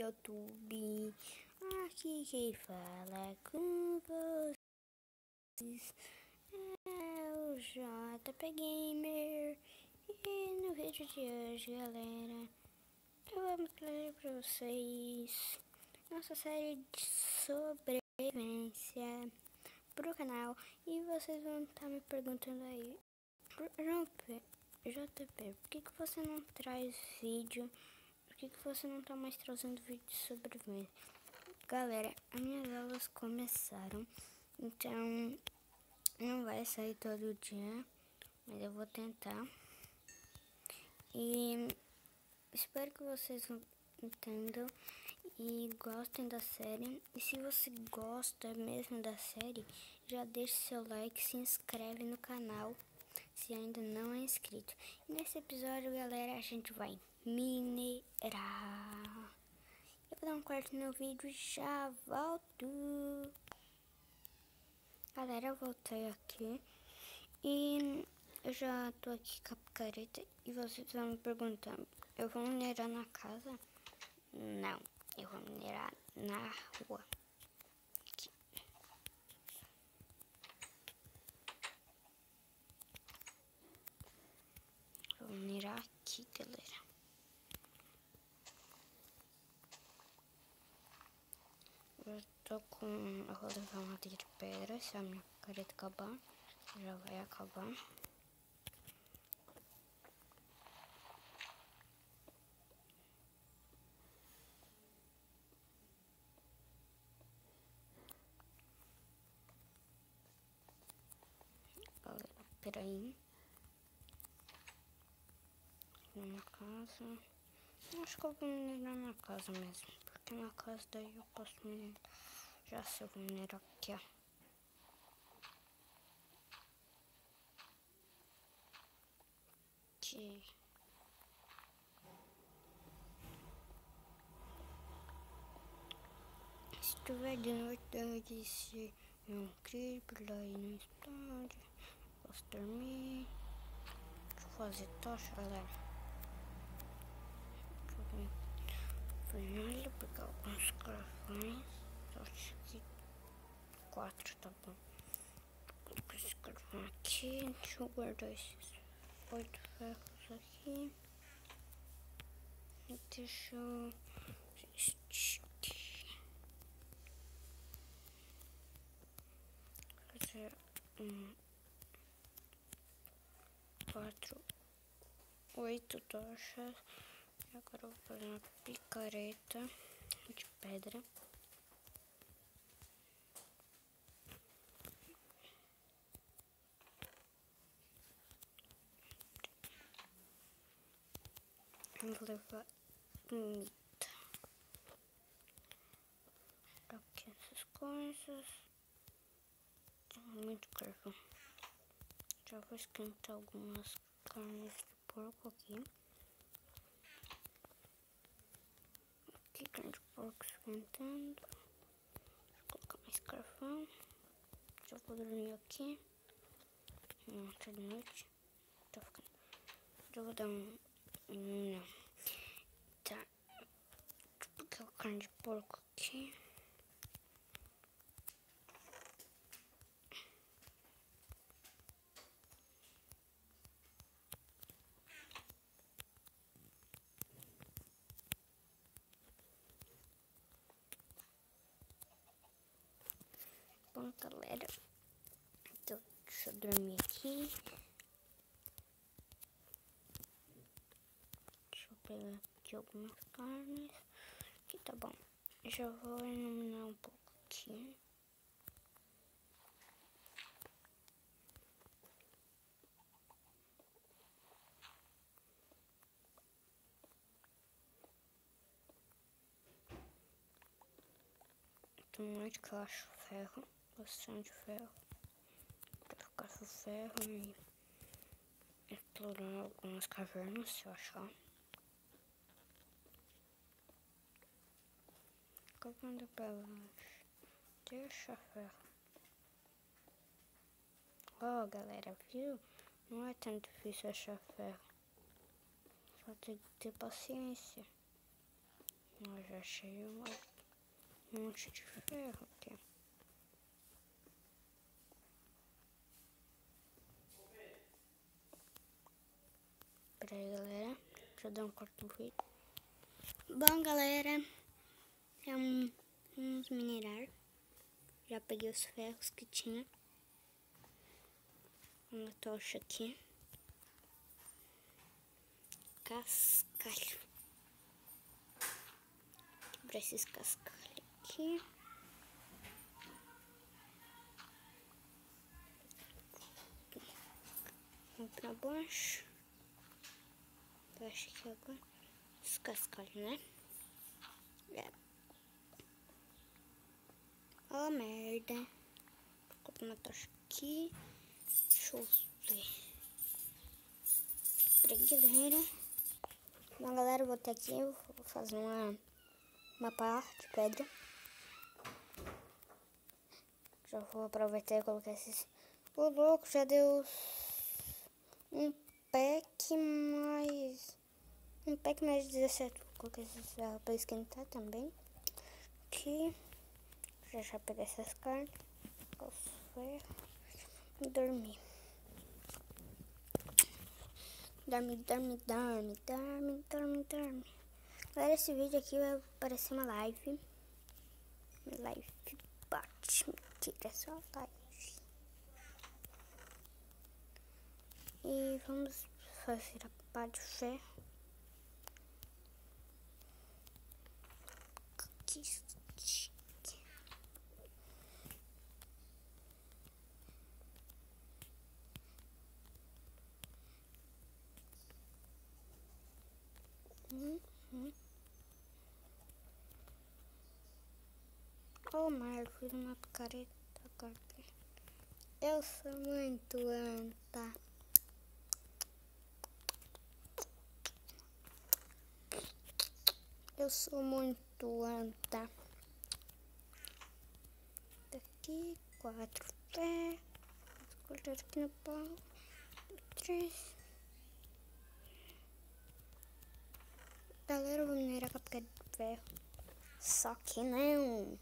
YouTube. Aqui quem fala com vocês é o JP Gamer. E no vídeo de hoje, galera, eu vou trazer pra vocês nossa série de sobrevivência pro canal. E vocês vão estar me perguntando aí, JP, por que você não traz vídeo? Por que você não tá mais trazendo vídeo de sobrevivência? Galera, as minhas aulas começaram, então não vai sair todo dia, mas eu vou tentar. E espero que vocês entendam e gostem da série. E se você gosta mesmo da série, já deixe seu like, se inscreve no canal se ainda não é inscrito. E nesse episódio, galera, a gente vai minerar. Eu vou dar um corte no vídeo e já volto. Galera, eu voltei aqui e eu já tô aqui com a picareta e vocês vão me perguntando, eu vou minerar na casa? Não, eu vou minerar na rua. Aqui. Vou minerar aqui, galera. Eu tô com... Eu vou levar uma madeira de pedra, se a minha picareta acabar, já vai acabar. Galera, peraí. Na casa. Acho que eu vou minerar na casa mesmo, porque na casa daí eu posso minerar. Já sei, eu vou minerar aqui, ó. Aqui. Se tiver de noite, deve descer um creeper lá aí no estádio. Posso dormir. Deixa eu fazer tocha, galera. Primeiro pegar alguns carvões. Acho que 4 tá bom. Vou colocar esse carvão aqui. Deixa eu guardar esses 8 ferros aqui. E deixa eu fazer 8 tochas. E agora eu vou fazer uma picareta de pedra. Eu vou levar comida. Aqui essas coisas. Muito carvão. Já vou esquentar algumas carnes de porco aqui. Aqui, carne de porco esquentando. Vou colocar mais carvão. Já vou dormir aqui. Tá de noite. Tá ficando. Já vou dar um. Não. Tá. Deixa eu pegar a carne de porco aqui. Bom, galera, então deixa eu dormir aqui. Deixa eu pegar aqui algumas carnes. Aqui tá bom. Já vou iluminar um pouco aqui. Tem muito que eu acho ferro. Bastante ferro. Vou ficar com ferro e explorar algumas cavernas se eu achar. Cavando pra baixo. Deixa ferro. Ó, galera, viu? Não é tão difícil achar ferro. Só tem que ter paciência. Eu já achei um monte de ferro aqui. Pera aí, galera. Deixa eu dar um corte no vídeo. Bom, galera, vamos minerar. Já peguei os ferros que tinha. Uma tocha aqui. Cascalho. Quebrar esses cascalhos aqui. Vamos pra baixo. Eu acho que agora os cascalhos, né? É. Oh, merda. Vou colocar uma tocha aqui. Deixa eu ver. Preguiçeira. Bom, galera, eu vou ter aqui. Vou fazer uma pá de pedra. Já vou aproveitar e colocar esses. O louco já deu um pack mais. Um pack mais 17. Vou colocar esses para esquentar também. Aqui. Já peguei essas carnes. E dormir. Dorme. Galera, esse vídeo aqui vai parecer uma live. Bate. Mentira, é só live. E vamos fazer a pá de ferro. Oh, Mar, fiz uma picareta agora. Eu sou muito anta. Eu sou muito anta. Daqui, 4 pés. Vou cortar aqui no pau. 3. Galera, eu vou minerar com a picareta de ferro. Só que não.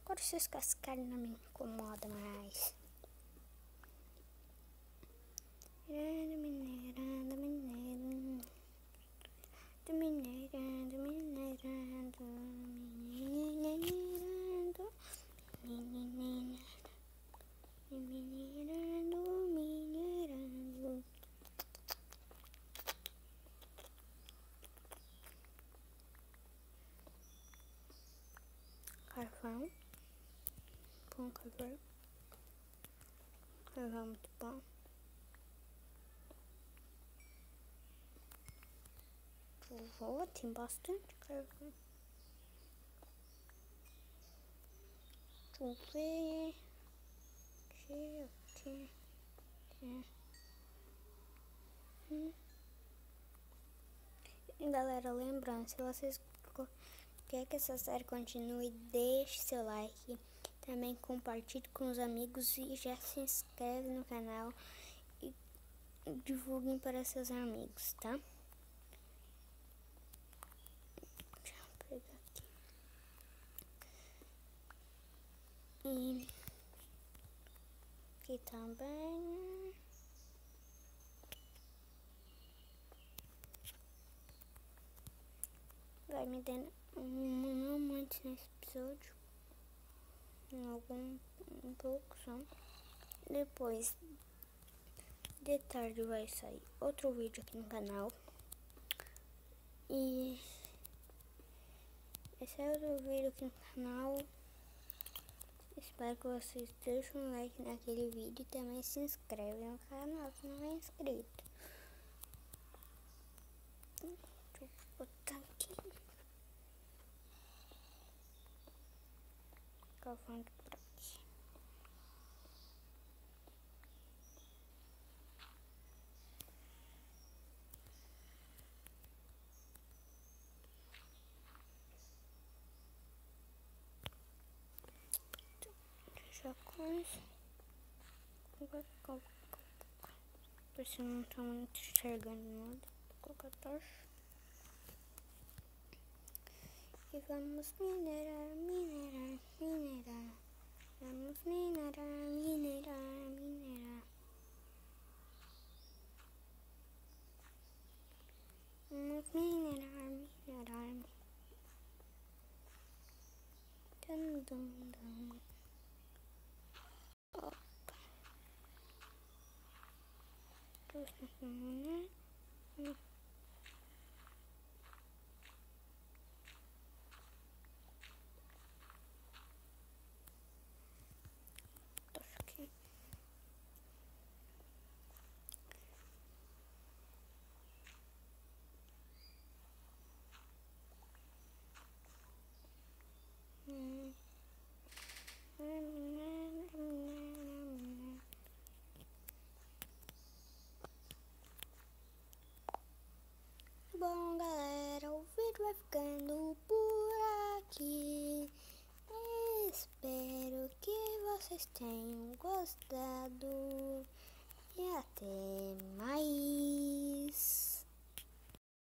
Agora esses cascalhos não me incomodam mais. Carvão. Bom carvão. Carvão muito bom. Tem bastante carvão. Deixa eu ver. Aqui. E galera, lembrando, se vocês querem que essa série continue, deixe seu like. Também compartilhe com os amigos e já se inscreve no canal e divulguem para seus amigos, tá? Deixa eu pegar aqui. E aqui também. Vai me dando não muito nesse episódio. Um pouco só. Depois de tarde vai sair outro vídeo aqui no canal. E esse é outro vídeo aqui no canal. Espero que vocês deixem um like naquele vídeo e também se inscrevem no canal se não é inscrito. Deixa eu botar aqui. Cavando por aqui. Mas por isso não tá muito enxergando nada. Vou colocar a tocha. E vamos minerar, minerar, minerar. Vamos minerar, minerar, minerar. Vamos minerar, minerar. Dum, dum, dum. Opa. Aqui. Bom, galera, o vídeo vai ficando por aqui. Espero que vocês tenham gostado e até mais.